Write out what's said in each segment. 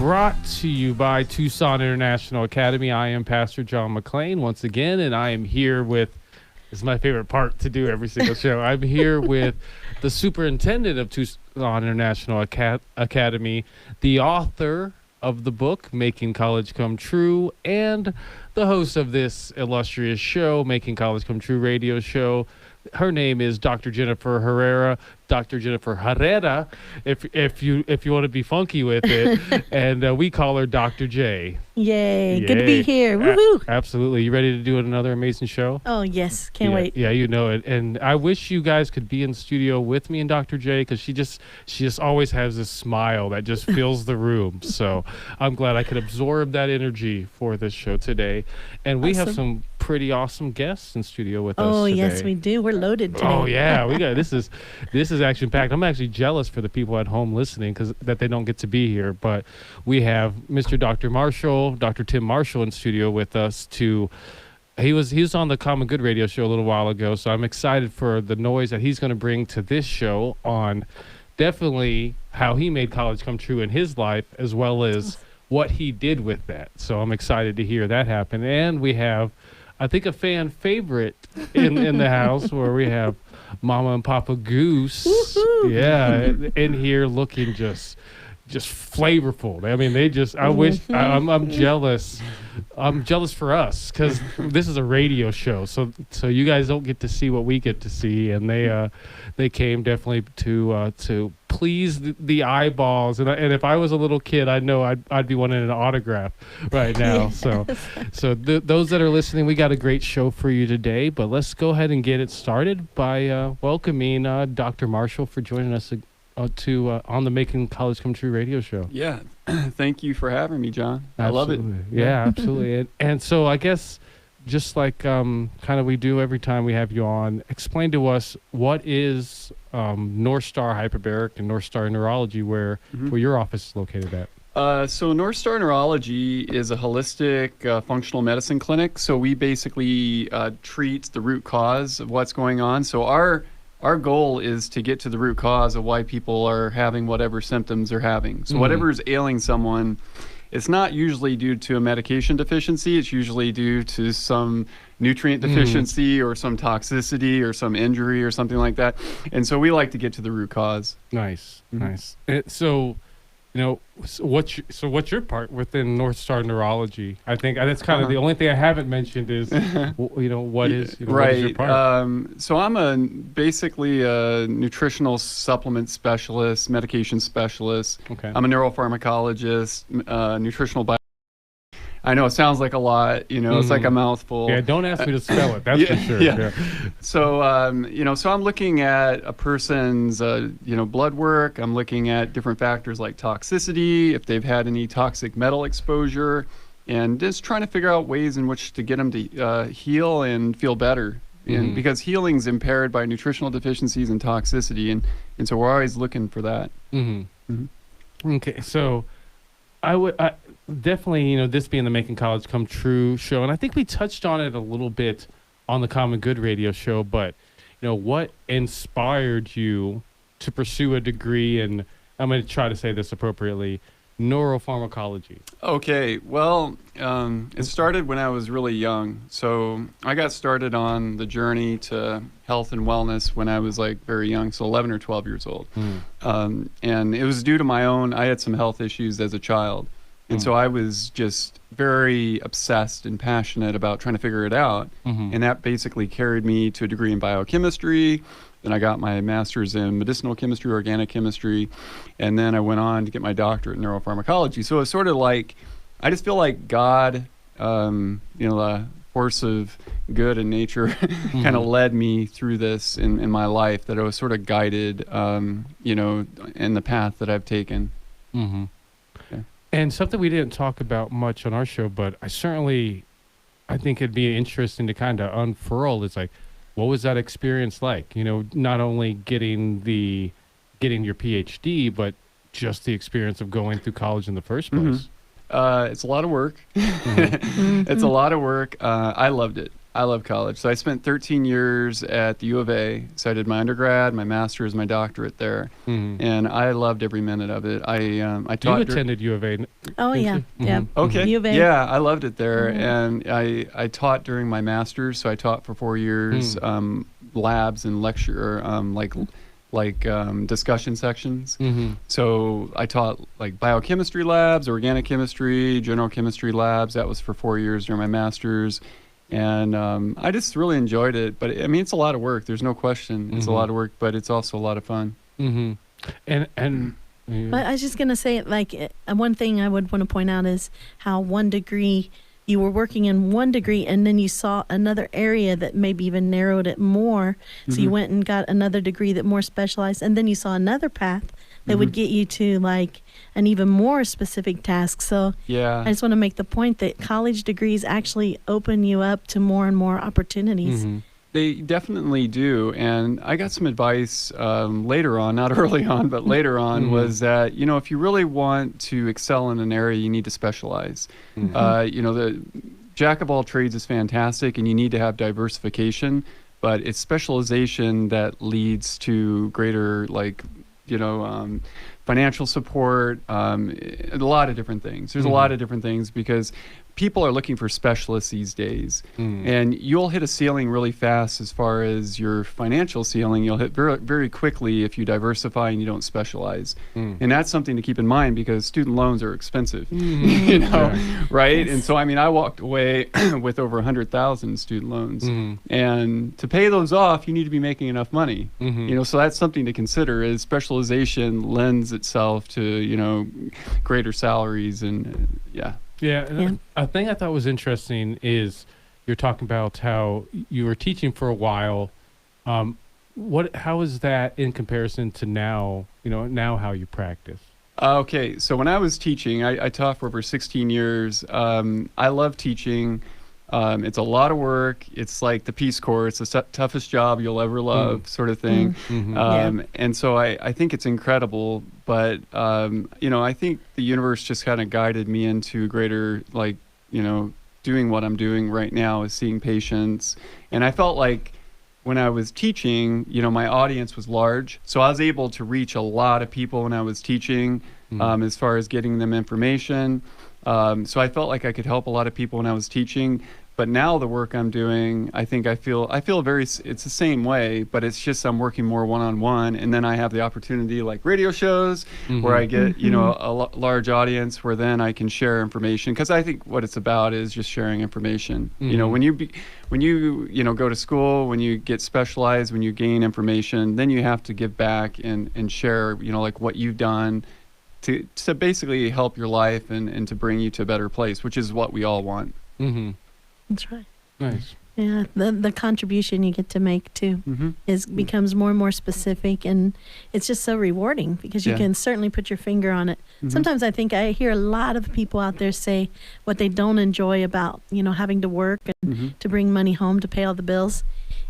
brought to you by Tucson International Academy. I am Pastor John McClain once again, and I am here with, this is my favorite part to do every single show, I'm here with the superintendent of Tucson International Academy, the author of the book, Making College Come True, and the host of this illustrious show, Making College Come True radio show. Her name is Dr. Jennifer Herrera, if you want to be funky with it, and we call her Dr. J. Yay. Good to be here. Woohoo! Absolutely. You ready to do another amazing show? Oh, yes. Can't wait. Yeah, you know it. And I wish you guys could be in studio with me and Dr. J, because she just always has this smile that just fills the room. So I'm glad I could absorb that energy for this show today. And we have some pretty awesome guests in studio with us today. Oh, yes, we do. We're loaded today. Oh, yeah. We got this is action packed. I'm actually jealous for the people at home listening that they don't get to be here. But we have Mr. Dr. Tim Marshall in studio with us. He was on the Common Good radio show a little while ago, so I'm excited for the noise that he's going to bring to this show on definitely how he made college come true in his life, as well as what he did with that. So I'm excited to hear that happen. And we have, I think, a fan favorite in the house, where we have Mama and Papa Goose. Woo-hoo. Yeah, in here looking just flavorful. I mean, I'm jealous. I'm jealous for us, because this is a radio show, so you guys don't get to see what we get to see, and they came definitely to please the eyeballs, and if I was a little kid, I know I'd be wanting an autograph right now. Yes. So those that are listening, we got a great show for you today, but let's go ahead and get it started by welcoming Dr. Marshall for joining us on the Making College Come True radio show. Yeah, thank you for having me, John. Absolutely. I love it. Yeah, absolutely. And so I guess, just like kind of we do every time we have you on, explain to us what is Northstar Hyperbaric and Northstar Neurology, where your office is located at. So Northstar Neurology is a holistic functional medicine clinic. So we basically treat the root cause of what's going on. So our goal is to get to the root cause of why people are having whatever symptoms they're having. So whatever is ailing someone, it's not usually due to a medication deficiency. It's usually due to some nutrient deficiency or some toxicity or some injury or something like that. And so we like to get to the root cause. Nice. So, what's your part within Northstar Neurology? I think that's kind of the only thing I haven't mentioned is, what is your part? So I'm basically a nutritional supplement specialist, medication specialist. Okay. I'm a neuropharmacologist, nutritional bio. I know it sounds like a lot, it's like a mouthful. Yeah, don't ask me to spell it. That's for sure. Yeah. So, so I'm looking at a person's, blood work. I'm looking at different factors like toxicity, if they've had any toxic metal exposure, and just trying to figure out ways in which to get them to heal and feel better. And because healing's impaired by nutritional deficiencies and toxicity, and so we're always looking for that. Okay, so I would definitely, this being the Making College Come True show, and I think we touched on it a little bit on the Common Good radio show, but what inspired you to pursue a degree in, I'm going to try to say this appropriately, neuropharmacology? Okay, well, it started when I was really young. So I got started on the journey to health and wellness when I was very young, so 11 or 12 years old. And it was due to I had some health issues as a child. And so I was just very obsessed and passionate about trying to figure it out. And that basically carried me to a degree in biochemistry. Then I got my master's in medicinal chemistry, organic chemistry. And then I went on to get my doctorate in neuropharmacology. So it's sort of like, I just feel like God, the force of good in nature kind of led me through this in my life, that I was sort of guided, in the path that I've taken. And something we didn't talk about much on our show, but I think it'd be interesting to kind of unfurl. It's like, what was that experience like? Not only getting your PhD, but just the experience of going through college in the first place. It's a lot of work. It's a lot of work. I loved it. I love college. So I spent 13 years at the U of A. So I did my undergrad, my master's, my doctorate there, and I loved every minute of it. I taught. You attended U of A. Oh, didn't yeah. you? Yeah. Okay. U of A. Yeah, I loved it there, and I taught during my master's. So I taught for 4 years, labs and lecture, discussion sections. So I taught like biochemistry labs, organic chemistry, general chemistry labs. That was for 4 years during my master's. And I just really enjoyed it. But I mean, it's a lot of work. There's no question. It's a lot of work, but it's also a lot of fun. And But I was just going to say, like, one thing I would want to point out is how one degree, you were working in one degree and then you saw another area that maybe even narrowed it more. So you went and got another degree that more specialized, and then you saw another path that would get you to like an even more specific task. So Yeah. I just want to make the point that college degrees actually open you up to more and more opportunities. They definitely do. And I got some advice later on, not early on, but later on, was that, you know, if you really want to excel in an area, you need to specialize. You know, the jack of all trades is fantastic, and you need to have diversification, but it's specialization that leads to greater, like, you know, financial support, a lot of different things. There's a lot of different things because people are looking for specialists these days, and you'll hit a ceiling really fast as far as your financial ceiling. You'll hit very, very quickly if you diversify and you don't specialize. And that's something to keep in mind because student loans are expensive, you know, right? And so, I mean, I walked away with over 100,000 student loans, and to pay those off, you need to be making enough money, you know, so that's something to consider. Is specialization lends itself to, you know, greater salaries and Yeah, and a thing I thought was interesting is you're talking about how you were teaching for a while. How is that in comparison to now? You know, now how you practice? Okay, so when I was teaching, I taught for over 16 years. I love teaching. It's a lot of work. It's like the Peace Corps. It's the toughest job you'll ever love, sort of thing. And so I think it's incredible. But, you know, I think the universe just kind of guided me into greater, like, you know, doing what I'm doing right now is seeing patients. And I felt like when I was teaching, you know, my audience was large. So I was able to reach a lot of people when I was teaching, as far as getting them information. So I felt like I could help a lot of people when I was teaching. But now the work I'm doing, I feel it's the same way, but it's just I'm working more one-on-one, and then I have the opportunity like radio shows where I get, you know, a large audience where then I can share information, because I think what it's about is just sharing information. You know, when you you know, go to school, when you get specialized, when you gain information, then you have to give back and share, you know, like what you've done to basically help your life and to bring you to a better place, which is what we all want. That's right. Nice. Yeah, the contribution you get to make too becomes more and more specific, and it's just so rewarding because you can certainly put your finger on it. Sometimes I think I hear a lot of people out there say what they don't enjoy about, you know, having to work and to bring money home to pay all the bills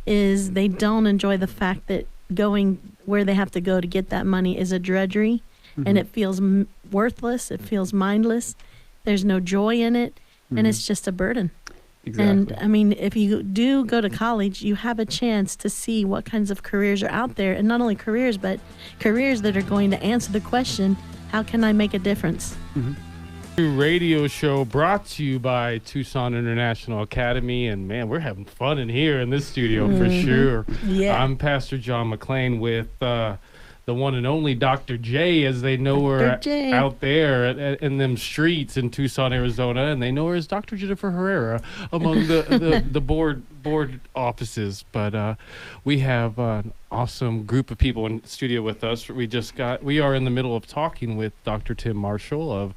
is they don't enjoy the fact that going where they have to go to get that money is a drudgery, and it feels worthless. It feels mindless. There's no joy in it, and it's just a burden. Exactly. And I mean, if you do go to college, you have a chance to see what kinds of careers are out there, and not only careers, but careers that are going to answer the question, how can I make a difference? Radio show brought to you by Tucson International Academy, and man, we're having fun in here in this studio for sure. Yeah. I'm Pastor John McLean with the one and only Dr. J, as they know her out there in them streets in Tucson, Arizona, and they know her as Dr. Jennifer Herrera among the board offices. But we have an awesome group of people in the studio with us. We are in the middle of talking with Dr. Tim Marshall of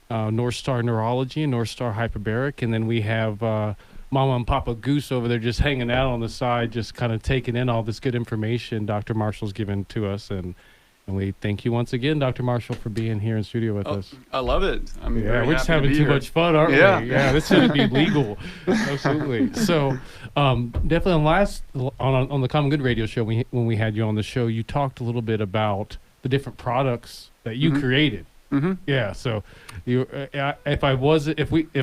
Northstar Neurology and Northstar Hyperbaric, and then we have Mama and Papa Goose over there just hanging out on the side, just kind of taking in all this good information Dr. Marshall's given to us. And we thank you once again, Dr. Marshall, for being here in studio with us. I love it. We're just having too much fun, aren't we? Yeah, this shouldn't be legal. Absolutely. So definitely on the Common Good radio show, when we had you on the show, you talked a little bit about the different products that you created. Yeah. So if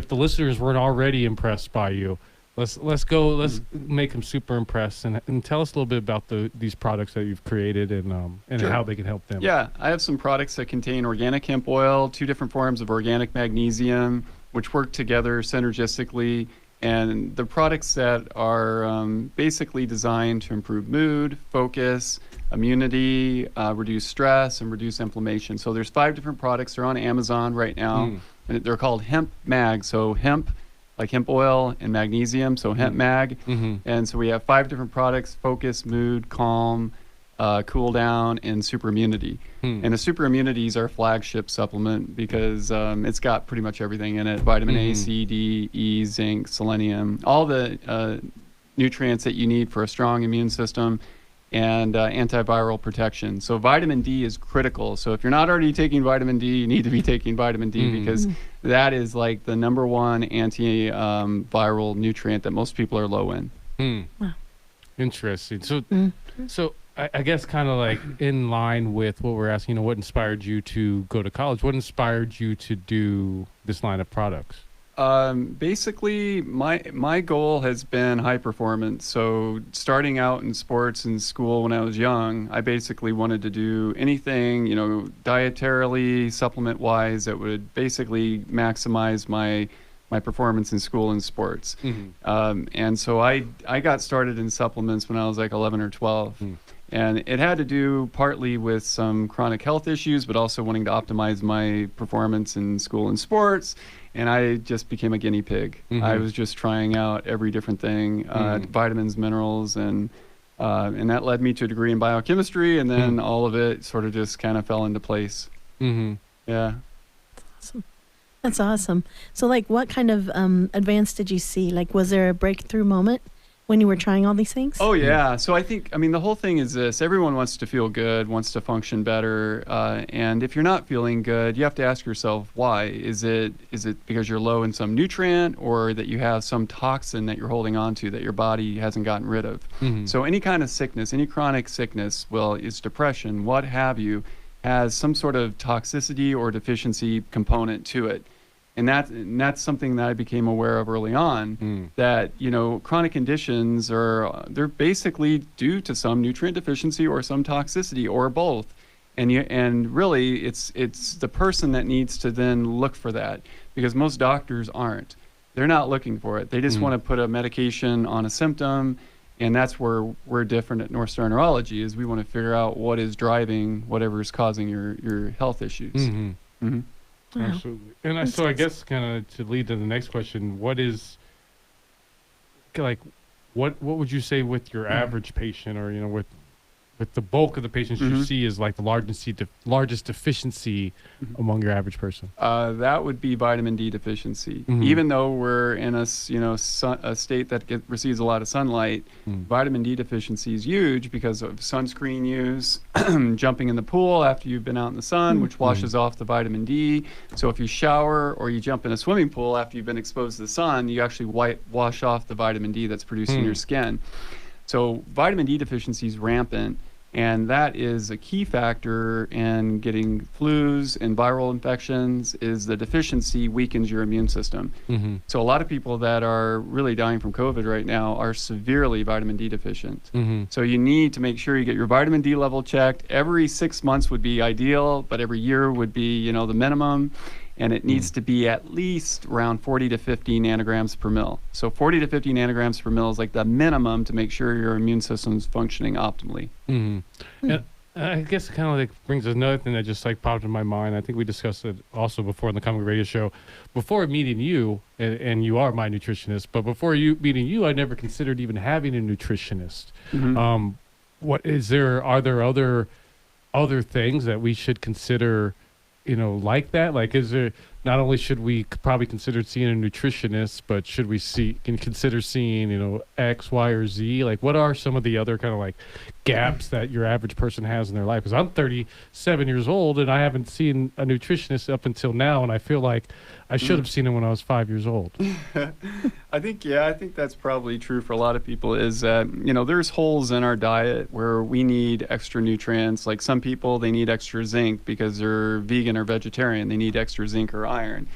the listeners weren't already impressed by you, Let's go. Let's make them super impressed and tell us a little bit about these products that you've created and Sure. how they can help them. Yeah, I have some products that contain organic hemp oil, 2 different forms of organic magnesium, which work together synergistically. And the products that are basically designed to improve mood, focus, immunity, reduce stress, and reduce inflammation. So there's 5 different products. They're on Amazon right now. And they're called Hemp Mag. So hemp, like hemp oil, and magnesium, so Hemp Mag. And so we have 5 different products: focus, mood, calm, cool down, and super immunity. And the super immunity is our flagship supplement because it's got pretty much everything in it: vitamin A, C, D, E, zinc, selenium, all the nutrients that you need for a strong immune system, and antiviral protection. So vitamin D is critical. So if you're not already taking vitamin D, you need to be taking vitamin D because that is like the #1 anti-viral nutrient that most people are low in. Wow. Interesting. So I guess kind of like in line with what we're asking, what inspired you to go to college? What inspired you to do this line of products? Basically, my goal has been high performance. So starting out in sports in school when I was young, I basically wanted to do anything, dietarily, supplement-wise, that would basically maximize my performance in school and sports. And so I got started in supplements when I was like 11 or 12. And it had to do partly with some chronic health issues, but also wanting to optimize my performance in school and sports. And I just became a guinea pig. I was just trying out every different thing, vitamins, minerals, and that led me to a degree in biochemistry. And then all of it sort of just kind of fell into place. Yeah. Awesome. That's awesome. So, like, what kind of advance did you see? Like, was there a breakthrough moment when you were trying all these things? Oh, yeah. So I think, the whole thing is this. Everyone wants to feel good, wants to function better. And if you're not feeling good, you have to ask yourself, why? Is it because you're low in some nutrient, or that you have some toxin that you're holding on to that your body hasn't gotten rid of? So any kind of sickness, any chronic sickness, is depression, what have you, has some sort of toxicity or deficiency component to it. And that's something that I became aware of early on, that, chronic conditions they're basically due to some nutrient deficiency or some toxicity or both. And really it's the person that needs to then look for that, because most doctors aren't. They're not looking for it. They just want to put a medication on a symptom. And that's where we're different at Northstar Neurology, is we want to figure out what is driving whatever is causing your health issues. Wow. Absolutely. And I guess kind of to lead to the next question, what would you say with your average patient, or with the bulk of the patients you see, is like the largest deficiency among your average person? That would be vitamin D deficiency. Even though we're in a state that receives a lot of sunlight, vitamin D deficiency is huge because of sunscreen use, jumping in the pool after you've been out in the sun, which washes off the vitamin D. So if you shower or you jump in a swimming pool after you've been exposed to the sun, you actually wash off the vitamin D that's produced in your skin. So vitamin D deficiency is rampant, and that is a key factor in getting flus and viral infections. Is the deficiency weakens your immune system. So a lot of people that are really dying from COVID right now are severely vitamin D deficient. So you need to make sure you get your vitamin D level checked. Every 6 months would be ideal, but every year would be, the minimum. And it needs to be at least around 40 to 50 nanograms per mil. So 40 to 50 nanograms per mil is like the minimum to make sure your immune system's functioning optimally. And I guess it kind of like brings us another thing that just like popped in my mind. I think we discussed it also before in the Comic Radio Show. Before meeting you, and you are my nutritionist, but before meeting you, I never considered even having a nutritionist. Are there other things that we should consider, like that? Like, is there, not only should we probably consider seeing a nutritionist, but should we consider seeing, X, Y, or Z? Like, what are some of the other kind of like gaps that your average person has in their life? Because I'm 37 years old and I haven't seen a nutritionist up until now, and I feel like I should have seen him when I was 5 years old. I think that's probably true for a lot of people, is that, there's holes in our diet where we need extra nutrients. Like some people, they need extra zinc because they're vegan or vegetarian. They need extra zinc or iron.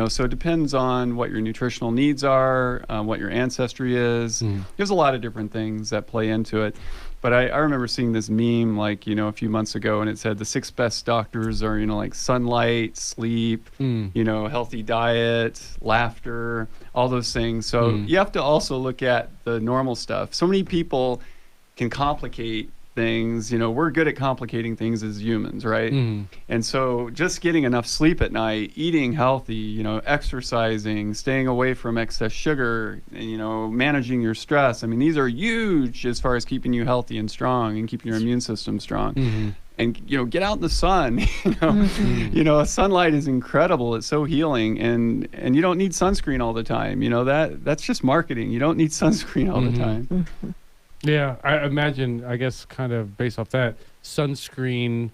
So it depends on what your nutritional needs are, what your ancestry is. There's a lot of different things that play into it. But I remember seeing this meme like, a few months ago, and it said the 6 best doctors are, like sunlight, sleep, healthy diet, laughter, all those things. So you have to also look at the normal stuff. So many people can complicate things. We're good at complicating things as humans, right? And so just getting enough sleep at night, eating healthy, exercising, staying away from excess sugar, managing your stress. I mean, these are huge as far as keeping you healthy and strong and keeping your immune system strong. And, get out in the sun. Sunlight is incredible. It's so healing. And you don't need sunscreen all the time. That's just marketing. You don't need sunscreen all the time. Yeah, I imagine, I guess, kind of based off that, sunscreen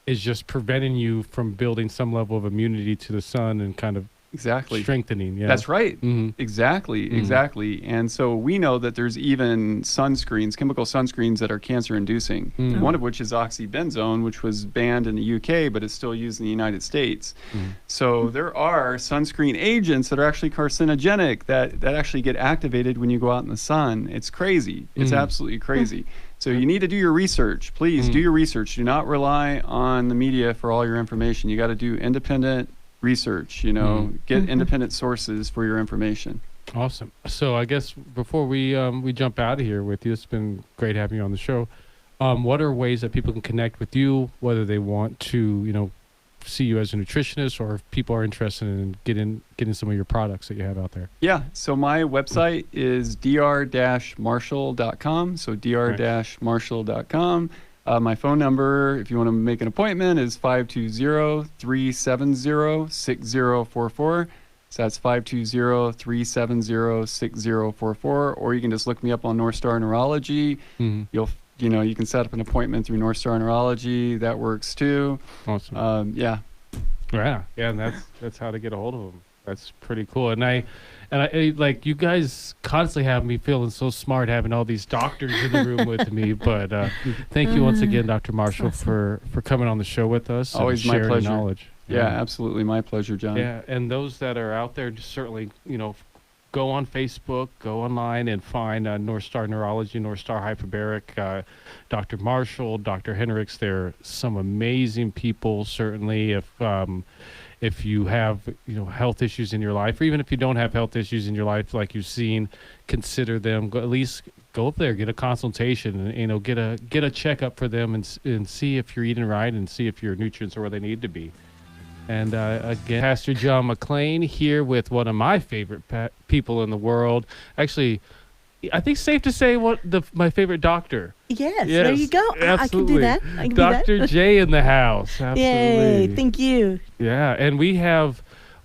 is just preventing you from building some level of immunity to the sun and kind of strengthening. Yeah, that's right. Exactly. And so we know that there's even sunscreens, chemical sunscreens that are cancer inducing. One of which is oxybenzone, which was banned in the UK, but is still used in the United States. So there are sunscreen agents that are actually carcinogenic that actually get activated when you go out in the sun. It's crazy. It's absolutely crazy. So you need to do your research. Please do your research. Do not rely on the media for all your information. You got to do independent research, get independent sources for your information. Awesome. So I guess before we jump out of here with you, it's been great having you on the show. What are ways that people can connect with you, whether they want to, see you as a nutritionist, or if people are interested in getting some of your products that you have out there? Yeah. So my website is dr-marshall.com. So dr-marshall.com. My phone number, if you want to make an appointment, is 520-370-6044. So that's 520-370-6044. Or you can just look me up on Northstar Neurology. You can set up an appointment through Northstar Neurology. That works too. Awesome. Yeah. And that's how to get a hold of them. That's pretty cool. And I like, you guys constantly have me feeling so smart having all these doctors in the room with me. But thank you once again, Dr. Marshall, for coming on the show with us. Always my pleasure. Knowledge. Yeah, absolutely. My pleasure, John. Yeah. And those that are out there, just certainly, go on Facebook, go online and find Northstar Neurology, Northstar Hyperbaric, Dr. Marshall, Dr. Hendricks. They're some amazing people, certainly. If you have, health issues in your life, or even if you don't have health issues in your life, like you've seen, consider them. At least go up there, get a consultation, and get a checkup for them, and see if you're eating right, and see if your nutrients are where they need to be. And again, Pastor John McClain here with one of my favorite people in the world. Actually, I think it's safe to say my favorite doctor. Yes, there you go. Absolutely. I can do that. Dr. J in the house. Absolutely. Yay, thank you. Yeah, and we'll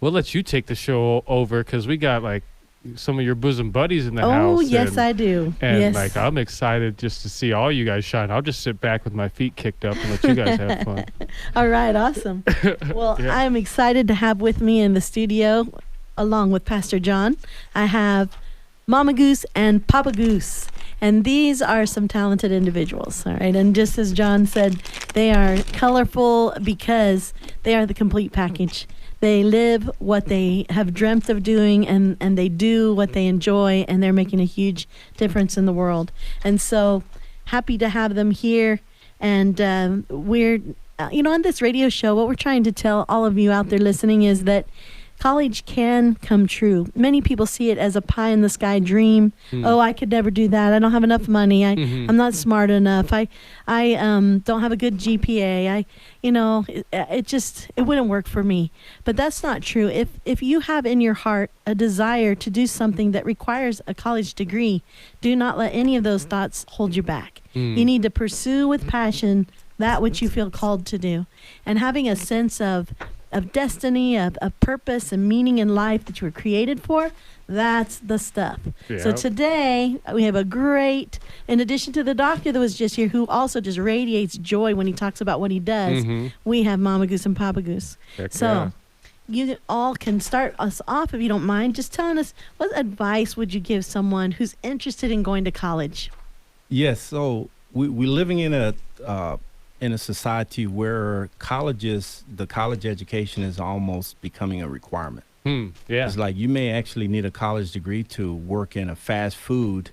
let you take the show over, because we got like some of your bosom buddies in the house. Oh, yes, I do. And I'm excited just to see all you guys shine. I'll just sit back with my feet kicked up and let you guys have fun. All right, awesome. Well, yeah. I'm excited to have with me in the studio, along with Pastor John, I have Mama Goose and Papa Goose. And these are some talented individuals, all right? And just as John said, they are colorful because they are the complete package. They live what they have dreamt of doing, and they do what they enjoy, and they're making a huge difference in the world. And so happy to have them here. And we're, on this radio show, what we're trying to tell all of you out there listening is that college can come true. Many people see it as a pie in the sky dream. Oh, I could never do that. I don't have enough money. I'm not smart enough. I don't have a good GPA. It wouldn't work for me. But that's not true. If you have in your heart a desire to do something that requires a college degree, do not let any of those thoughts hold you back. You need to pursue with passion that which you feel called to do. And having a sense of destiny, of purpose and meaning in life that you were created for, that's the stuff. Yep. So today we have a great, in addition to the doctor that was just here, who also just radiates joy when he talks about what he does, we have Mama Goose and Papa Goose. Heck so you all can start us off, if you don't mind, just telling us, what advice would you give someone who's interested in going to college? Yes, so we're living in a society where the college education is almost becoming a requirement. Yeah. It's like you may actually need a college degree to work in a fast food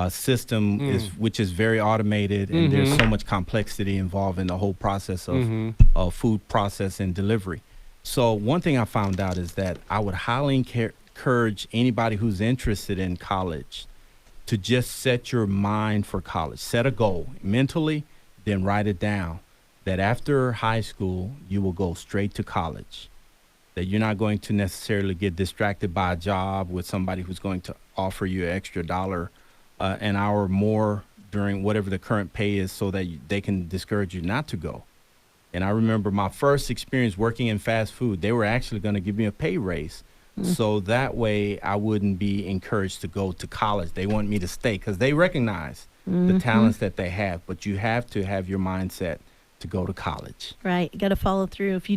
system, which is very automated, and there's so much complexity involved in the whole process of food process and delivery. So one thing I found out is that I would highly encourage anybody who's interested in college to just set your mind for college. Set a goal mentally, then write it down, that after high school, you will go straight to college, that you're not going to necessarily get distracted by a job with somebody who's going to offer you an extra $1 an hour more during whatever the current pay is, so that they can discourage you not to go. And I remember my first experience working in fast food, they were actually going to give me a pay raise. So that way I wouldn't be encouraged to go to college. They want me to stay because they recognize the talents that they have, but you have to have your mindset to go to college. Right. You got to follow through. If you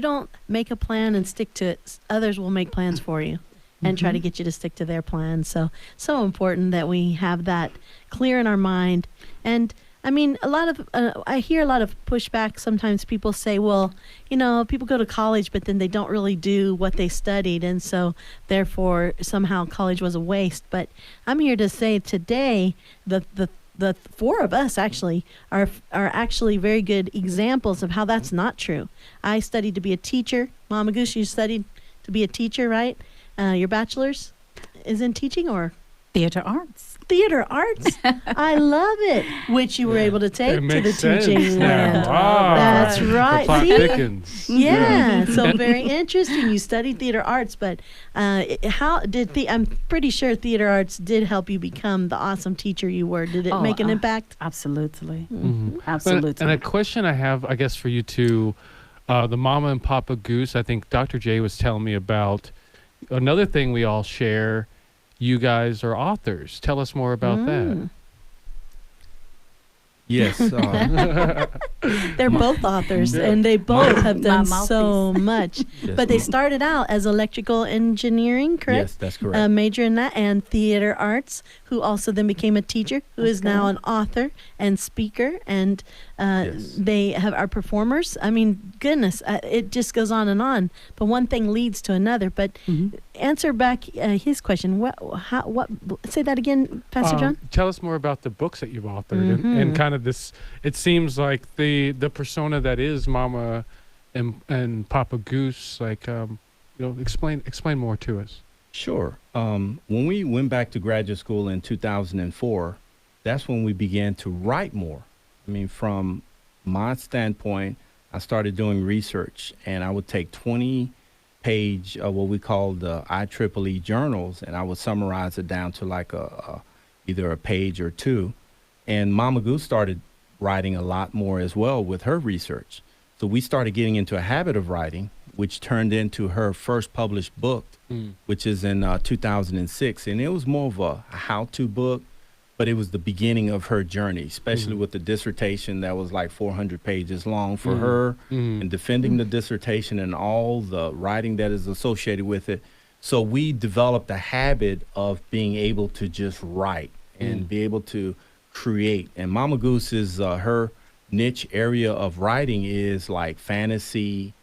don't make a plan and stick to it, others will make plans for you and try to get you to stick to their plan. So important that we have that clear in our mind. And I mean, I hear a lot of pushback. Sometimes people say, well, people go to college, but then they don't really do what they studied. And so therefore, somehow college was a waste. But I'm here to say today, the four of us actually are actually very good examples of how that's not true. I studied to be a teacher. Mama Goose, you studied to be a teacher, right? Your bachelor's is in teaching or? Theater arts. Theater arts. I love it. Which you were able to take to the teaching land. Wow. That's right. The See? thickens. Yeah. So very interesting. You studied theater arts, but I'm pretty sure theater arts did help you become the awesome teacher you were. Did it make an impact? Absolutely. Absolutely. And a question I have, I guess, for you two, the Mama and Papa Goose, I think Dr. J was telling me about another thing we all share. You guys are authors. Tell us more about that. Yes. They're both authors, and they both have done so much. Yes, but they started out as electrical engineering, correct? Yes, that's correct. Major in that, and theater arts, who also then became a teacher, who is now an author and speaker, and they are performers. I mean, goodness, it just goes on and on. But one thing leads to another. But answer back his question. What? Say that again, Pastor John. Tell us more about the books that you've authored and kind of this. It seems like the persona that is Mama and Papa Goose. Like, explain more to us. Sure. When we went back to graduate school in 2004, that's when we began to write more. I mean, from my standpoint, I started doing research, and I would take 20-page what we call the IEEE journals, and I would summarize it down to like either a page or two. And Mama Goose started writing a lot more as well with her research. So we started getting into a habit of writing, which turned into her first published book, which is in 2006. And it was more of a how-to book, but it was the beginning of her journey, especially with the dissertation that was like 400 pages long for her, and defending the dissertation and all the writing that is associated with it. So we developed a habit of being able to just write and be able to create. And Mama Goose is her niche area of writing is like fantasy,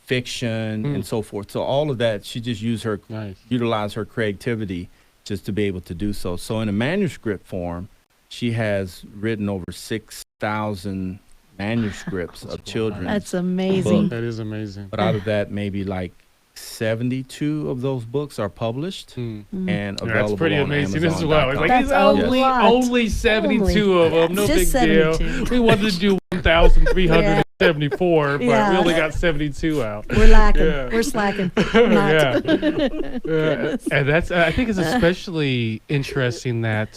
fiction, and so forth. So all of that, she just utilize her creativity just to be able to do so. So in a manuscript form, she has written over 6,000 manuscripts of children. That's amazing. That is amazing. But out of that, maybe like 72 of those books are published and available That's pretty on amazing Amazon. as well. It's like That's only 72 of them. No Just big deal. 72. We wanted to do 1,374, but we only got 72 out. We're lacking. Yeah. We're slacking. Yeah. And that's I think it's especially interesting that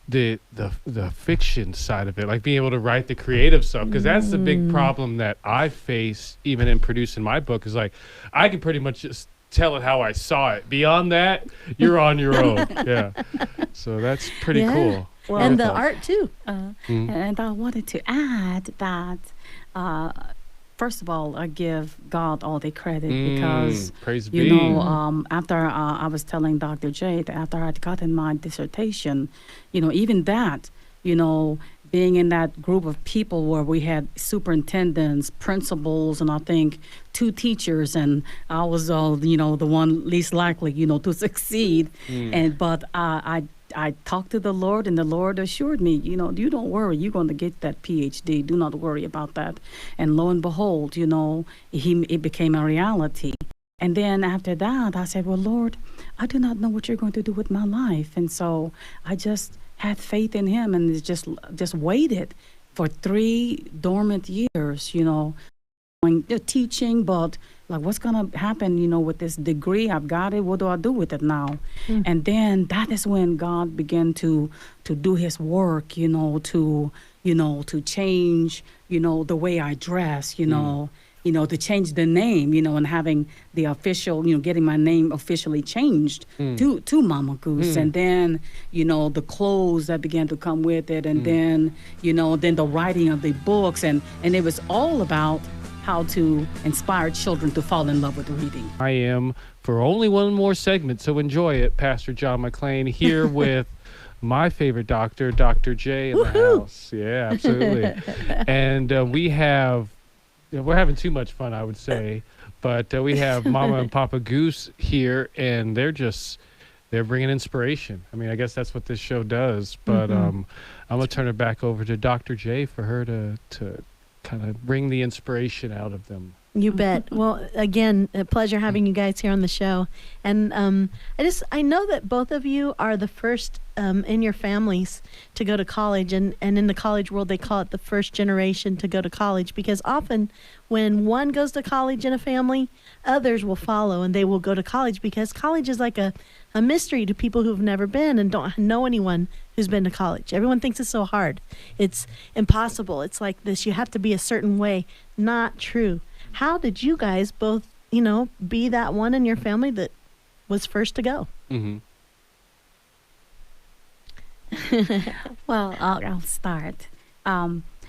the fiction side of it, like being able to write the creative stuff, because that's the big problem that I face even in producing my book, is like I can pretty much just tell it how I saw it. Beyond that, you're on your own. Yeah. So that's pretty cool. Well, and the art too. And I wanted to add that, first of all, I give God all the credit because, praise you be. know, after I was telling Dr. J that after I'd gotten my dissertation, you know, even that, you know, being in that group of people where we had superintendents, principals, and I think 2 teachers, and I was, the one least likely, to succeed. But I talked to the Lord, and the Lord assured me, you don't worry, you're going to get that PhD. Do not worry about that. And lo and behold, it became a reality. And then after that, I said, well, Lord, I do not know what you're going to do with my life. And so I just had faith in him and just waited for 3 dormant years, teaching, but like, what's going to happen, with this degree? I've got it. What do I do with it now? And then that is when God began to do his work, to change, the way I dress, to change the name, and having the official, getting my name officially changed to Mama Goose. And then, the clothes that began to come with it. And then, then the writing of the books. And it was all about how to inspire children to fall in love with reading. I am, for only one more segment, so enjoy it, Pastor John McClain, here with my favorite doctor, Dr. J in the house. Yeah, absolutely. And we're having too much fun, I would say, but we have Mama and Papa Goose here, and they're bringing inspiration. I mean, I guess that's what this show does, but I'm going to turn it back over to Dr. J for her to kind of bring the inspiration out of them. You bet. Well, again, a pleasure having you guys here on the show. And I know that both of you are the first in your families to go to college. And in the college world, they call it the first generation to go to college, because often when one goes to college in a family, others will follow and they will go to college, because college is like a mystery to people who've never been and don't know anyone who's been to college. Everyone thinks it's so hard. It's impossible. It's like this. You have to be a certain way. Not true. How did you guys both, be that one in your family that was first to go? Well, I'll start.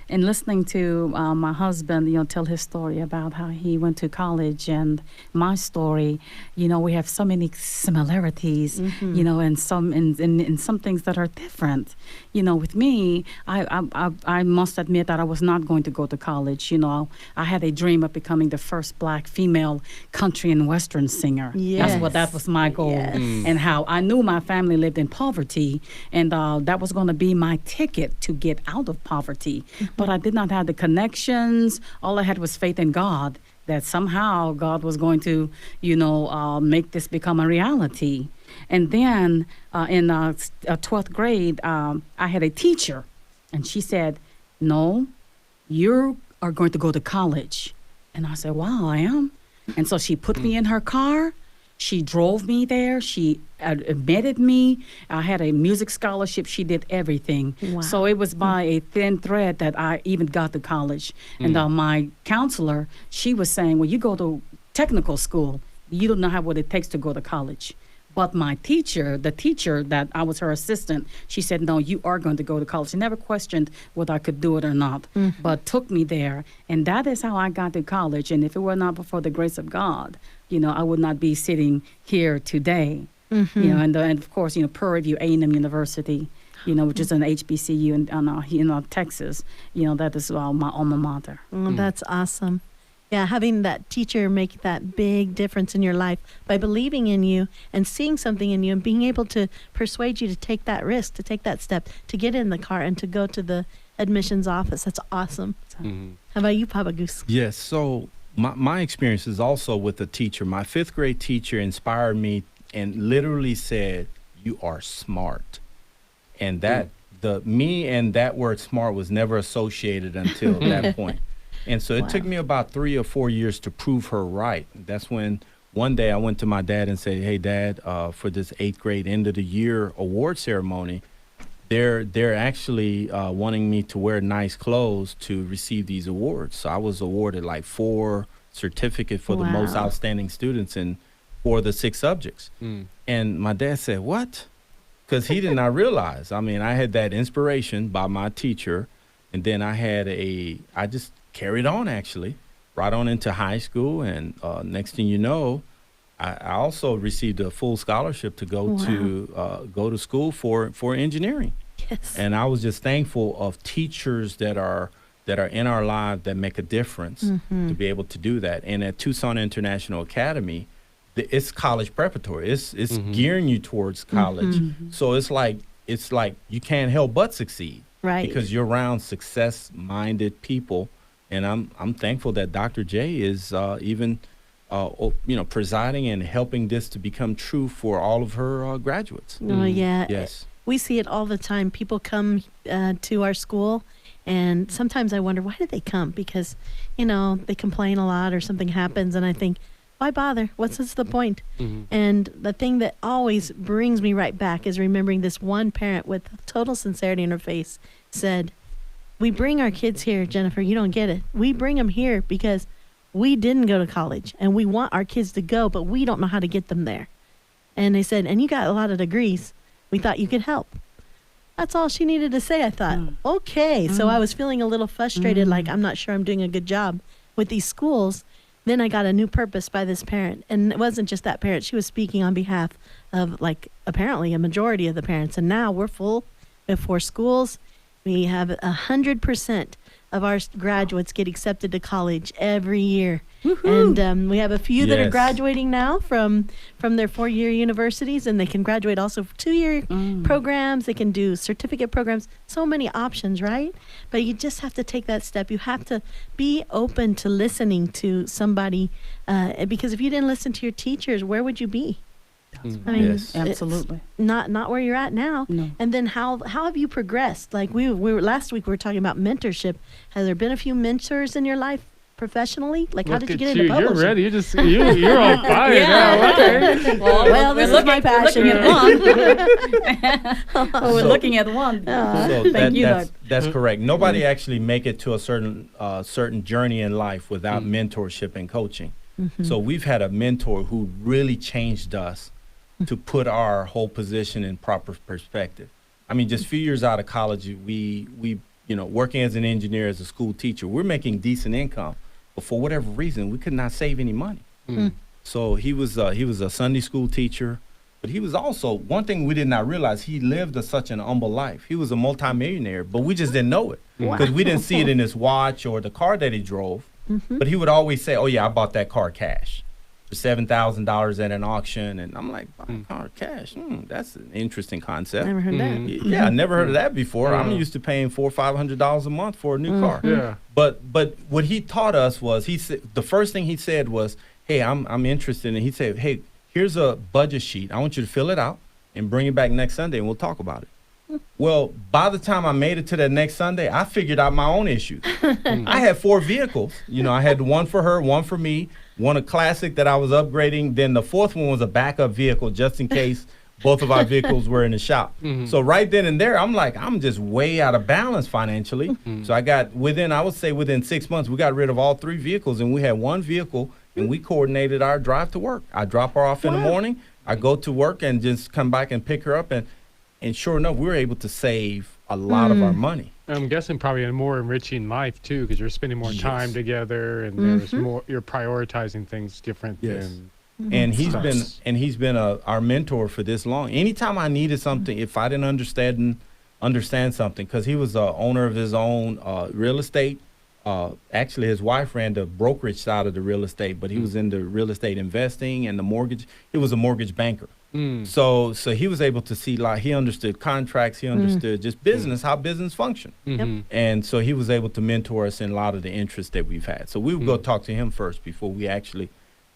In listening to my husband, tell his story about how he went to college, and my story, we have so many similarities, and some in some things that are different. With me, I must admit that I was not going to go to college. I had a dream of becoming the first Black female country and Western singer. Yes. That was my goal, Yes. and how I knew my family lived in poverty, and that was going to be my ticket to get out of poverty. But I did not have the connections. All I had was faith in God, that somehow God was going to, make this become a reality. And then in 12th grade, I had a teacher, and she said, no, you are going to go to college. And I said, wow, I am? And so she put me in her car. She drove me there. She admitted me. I had a music scholarship. She did everything. Wow. So it was by a thin thread that I even got to college. And my counselor, she was saying, well, you go to technical school. You don't know what it takes to go to college. But my teacher, the teacher that I was her assistant, she said, no, you are going to go to college. She never questioned whether I could do it or not, but took me there. And that is how I got to college. And if it were not for the grace of God, I would not be sitting here today. And of course, Prairie View A&M University, which is an HBCU in Texas, that is my alma mater. That's awesome. Yeah, having that teacher make that big difference in your life by believing in you and seeing something in you and being able to persuade you to take that risk, to take that step, to get in the car and to go to the admissions office. That's awesome. So, how about you, Papa Goose? Yes, so my experience is also with a teacher. My 5th grade teacher inspired me and literally said, you are smart. And that me and that word smart was never associated until that point. And so it took me about 3 or 4 years to prove her right. That's when one day I went to my dad and said, hey, Dad, for this 8th grade end of the year award ceremony, they're actually wanting me to wear nice clothes to receive these awards. So I was awarded like 4 certificates for the most outstanding students and 4 of the 6 subjects. And my dad said, what? Because he did not realize. I mean, I had that inspiration by my teacher, and then I just carried on, actually, right on into high school. And next thing you know, I also received a full scholarship to go to school for engineering. Yes. And I was just thankful of teachers that are in our lives that make a difference to be able to do that. And at Tucson International Academy, it's college preparatory. It's gearing you towards college. So it's like you can't help but succeed, Right. Because you're around success-minded people. And I'm thankful that Dr. J is even presiding and helping this to become true for all of her graduates. Oh, yeah. Yes. We see it all the time. People come to our school, and sometimes I wonder, why did they come? Because, they complain a lot or something happens, and I think, why bother? What's the point? And the thing that always brings me right back is remembering this one parent with total sincerity in her face said, we bring our kids here, Jennifer, you don't get it. We bring them here because we didn't go to college, and we want our kids to go, but we don't know how to get them there. And they said, and you got a lot of degrees. We thought you could help. That's all she needed to say. I thought, okay. So I was feeling a little frustrated, like I'm not sure I'm doing a good job with these schools. Then I got a new purpose by this parent. And it wasn't just that parent. She was speaking on behalf of, apparently a majority of the parents. And now we're full. We have 4 schools. We have 100% of our graduates get accepted to college every year. Woo-hoo. And we have a few that are graduating now from their 4-year universities, and they can graduate also 2-year programs. They can do certificate programs. So many options, right? But you just have to take that step. You have to be open to listening to somebody, because if you didn't listen to your teachers, where would you be? I mean, absolutely not where you're at now. No. And then how have you progressed? Like we were last week, we were talking about mentorship. Has there been a few mentors in your life professionally? Like, how did you get into publishing? You're ready. You're on fire now. Okay. Well, this is my passion. We're looking at one. Thank you. That's correct. Nobody actually make it to a certain journey in life without mentorship and coaching. So we've had a mentor who really changed us to put our whole position in proper perspective. I mean, just a few years out of college, we working as an engineer, as a school teacher, we're making decent income, but for whatever reason, we could not save any money. So he was a Sunday school teacher, but he was also, one thing we did not realize, he lived such an humble life. He was a multimillionaire, but we just didn't know it because we didn't see it in his watch or the car that he drove. But he would always say, oh yeah, I bought that car cash for $7,000 at an auction. And I'm like, buying a car cash? That's an interesting concept. Never heard that. Yeah, I never heard of that before. I'm used to paying $400 or $500 a month for a new car. Yeah. But what he taught us was, he said, the first thing he said was, hey, I'm interested. And he said, hey, here's a budget sheet. I want you to fill it out and bring it back next Sunday and we'll talk about it. Well, by the time I made it to that next Sunday, I figured out my own issues. I had 4 vehicles. I had one for her, one for me, one a classic that I was upgrading. Then the 4th one was a backup vehicle just in case both of our vehicles were in the shop. So right then and there, I'm like, I'm just way out of balance financially. So I got within 6 months, we got rid of all 3 vehicles and we had 1 vehicle and we coordinated our drive to work. I drop her off in the morning. I go to work and just come back and pick her up. And sure enough, we were able to save a lot of our money. I'm guessing probably a more enriching life too, because you're spending more time together, and there's more. You're prioritizing things different. And he's been our mentor for this long. Anytime I needed something, if I didn't understand something, because he was the owner of his own real estate. Actually, his wife ran the brokerage side of the real estate, but he was into real estate investing and the mortgage. He was a mortgage banker. So he was able to see, like, he understood contracts, he understood just business, how business function. And so he was able to mentor us in a lot of the interests that we've had. So we would go talk to him first before we actually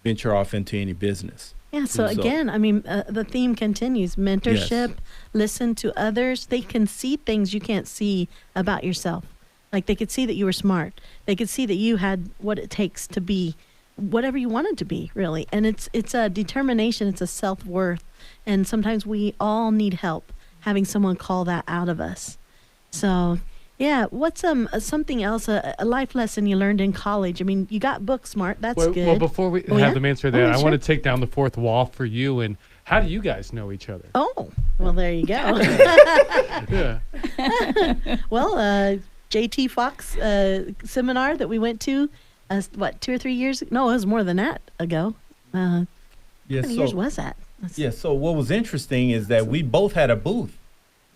venture off into any business. Yeah, so again, I mean, the theme continues. Mentorship, listen to others. They can see things you can't see about yourself. Like, they could see that you were smart. They could see that you had what it takes to be whatever you wanted to be, really. And it's a determination, it's a self-worth. And sometimes we all need help having someone call that out of us. So, yeah, what's something else, a life lesson you learned in college? I mean, you got book smart, that's good. Well, before we have them answer that, I want to take down the 4th wall for you. And how do you guys know each other? Oh, well, there you go. Yeah. Well, JT Fox seminar that we went to, 2 or 3 years? No, it was more than that ago. How many years was that? So what was interesting is that we both had a booth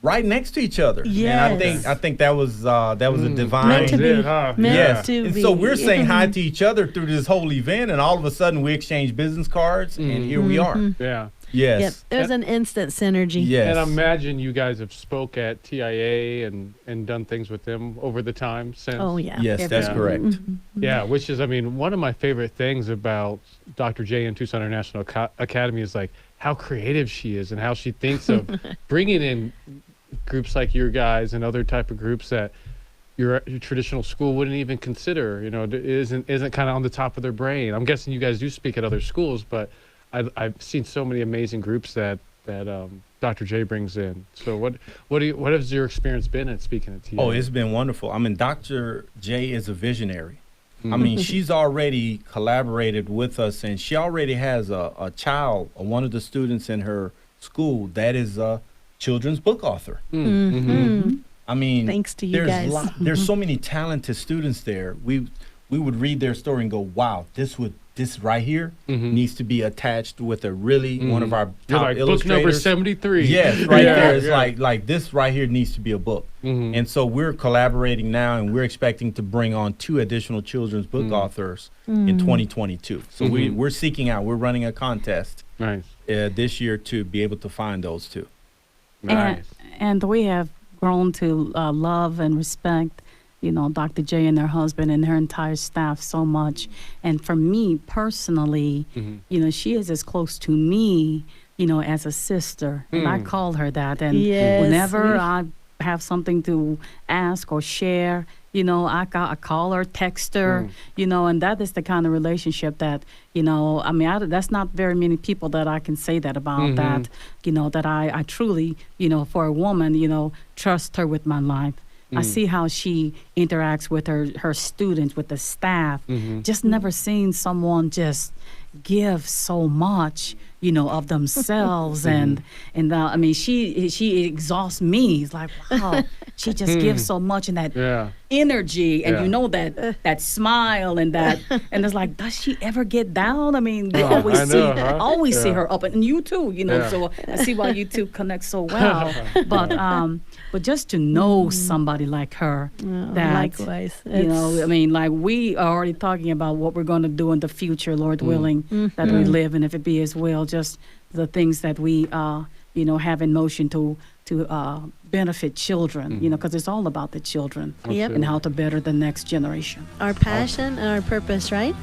right next to each other. Yes. And I think that was a divine. Meant to be. It, huh? Meant Yes. to And be. so we're saying hi to each other through this whole event, and all of a sudden we exchange business cards, and here we are. Yeah. Yes. Yep. There's an instant synergy. Yes. And I imagine you guys have spoke at TIA and done things with them over the time since. Oh yeah. Yes, that's Yeah. correct. Yeah, which is, I mean, one of my favorite things about Dr. J and Tucson International Academy is like how creative she is and how she thinks of bringing in groups like your guys and other type of groups that your traditional school wouldn't even consider. You know, isn't kind of on the top of their brain. I'm guessing you guys do speak at other schools, but I've seen so many amazing groups that Dr. J brings in. So what has your experience been at speaking at TIA? Oh, it's been wonderful. I mean, Dr. J is a visionary. I mean, she's already collaborated with us, and she already has a child, one of the students in her school that is a children's book author. I mean, Thanks to you guys. There's so many talented students there. We would read their story and go, wow, this right here needs to be attached with a really one of our You're top like book illustrators. number 73. Yes, right Yeah, there. It's yeah. like this right here needs to be a book. And so we're collaborating now, and we're expecting to bring on 2 additional children's book authors in 2022. So we're seeking out. We're running a contest Nice. this year to be able to find those 2. Nice. And we have grown to love and respect, you know, Dr. J and her husband and her entire staff so much. And for me personally, you know, she is as close to me, you know, as a sister. And I call her that. And Yes. whenever I have something to ask or share, you know, I call her, text her, you know, and that is the kind of relationship that, you know, I mean, that's not very many people that I can say that about, that, you know, that I truly, you know, for a woman, you know, trust her with my life. I see how she interacts with her students, with the staff. Just never seen someone just give so much, you know, of themselves. And I mean, she exhausts me. It's like, wow, she just gives so much, and that energy, and Yeah. you know that smile and that, and it's like, does she ever get down? I mean, we always I know, huh? always see Yeah. her up, and you too, you know. Yeah. So I see why you two connect so well. But just to know somebody like her, that Likewise. you know, I mean, like we are already talking about what we're going to do in the future, Lord willing, that we live, and if it be His will, just the things that we, you know, have in motion to benefit children, you know, because it's all about the children Yep. and how to better the next generation. Our passion and our purpose, right?